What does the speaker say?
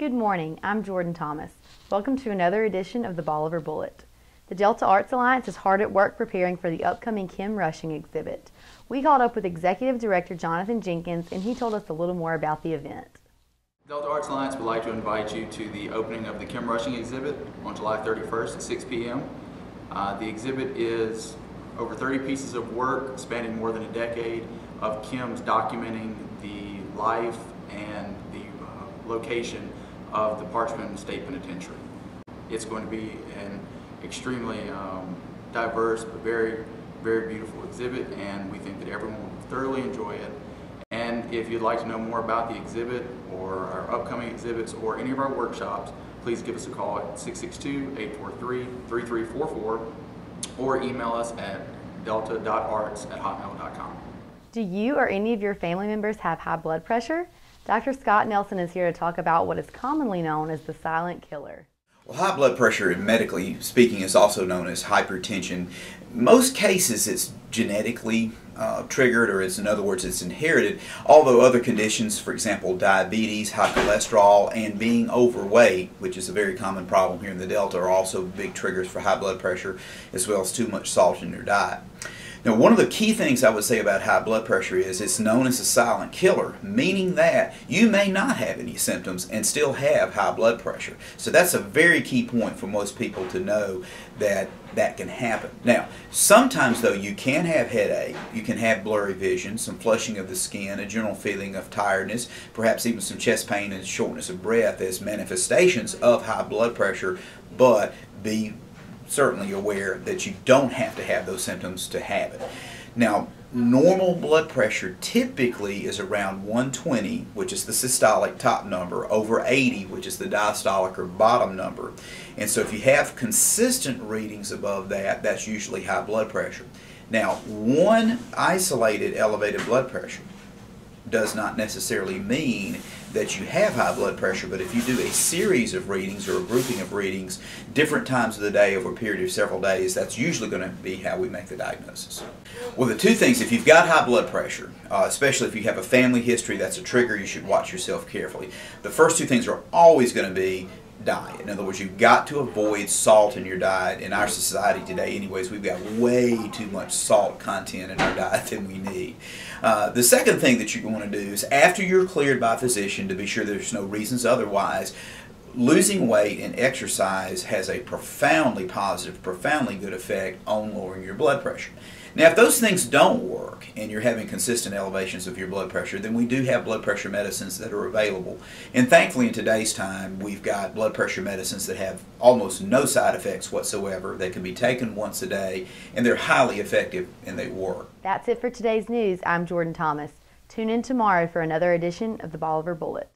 Good morning, I'm Jordan Thomas. Welcome to another edition of the Bolivar Bullet. The Delta Arts Alliance is hard at work preparing for the upcoming Kim Rushing exhibit. We called up with Executive Director Jonathan Jenkins and he told us a little more about the event. Delta Arts Alliance would like to invite you to the opening of the Kim Rushing exhibit on July 31st at 6 p.m. The exhibit is over 30 pieces of work spanning more than a decade of Kim's documenting the life and the location of the Parchman State Penitentiary. It's going to be an extremely diverse but very, very beautiful exhibit, and we think that everyone will thoroughly enjoy it. And if you'd like to know more about the exhibit or our upcoming exhibits or any of our workshops, please give us a call at 662-843-3344 or email us at delta.arts@hotmail.com. Do you or any of your family members have high blood pressure? Dr. Scott Nelson is here to talk about what is commonly known as the silent killer. Well, high blood pressure, medically speaking, is also known as hypertension. Most cases it's genetically triggered, or in other words, it's inherited, although other conditions, for example, diabetes, high cholesterol, and being overweight, which is a very common problem here in the Delta, are also big triggers for high blood pressure, as well as too much salt in your diet. Now, one of the key things I would say about high blood pressure is it's known as a silent killer, meaning that you may not have any symptoms and still have high blood pressure. So that's a very key point for most people to know that that can happen. Now, sometimes though you can have headache, you can have blurry vision, some flushing of the skin, a general feeling of tiredness, perhaps even some chest pain and shortness of breath as manifestations of high blood pressure, but be certainly aware that you don't have to have those symptoms to have it. Now, normal blood pressure typically is around 120, which is the systolic top number, over 80, which is the diastolic or bottom number. And so if you have consistent readings above that, that's usually high blood pressure. Now, one isolated elevated blood pressure does not necessarily mean that you have high blood pressure, but if you do a series of readings or a grouping of readings different times of the day over a period of several days, that's usually going to be how we make the diagnosis. Well, the two things, if you've got high blood pressure, especially if you have a family history, that's a trigger. You should watch yourself carefully. The first two things are always going to be diet. In other words, you've got to avoid salt in your diet. In our society today anyways, we've got way too much salt content in our diet than we need. The second thing that you want to do is, after you're cleared by a physician to be sure there's no reasons otherwise, losing weight and exercise has a profoundly positive, profoundly good effect on lowering your blood pressure. Now, if those things don't work and you're having consistent elevations of your blood pressure, then we do have blood pressure medicines that are available. And thankfully in today's time, we've got blood pressure medicines that have almost no side effects whatsoever. They can be taken once a day, and they're highly effective and they work. That's it for today's news. I'm Jordan Thomas. Tune in tomorrow for another edition of the Bolivar Bullet.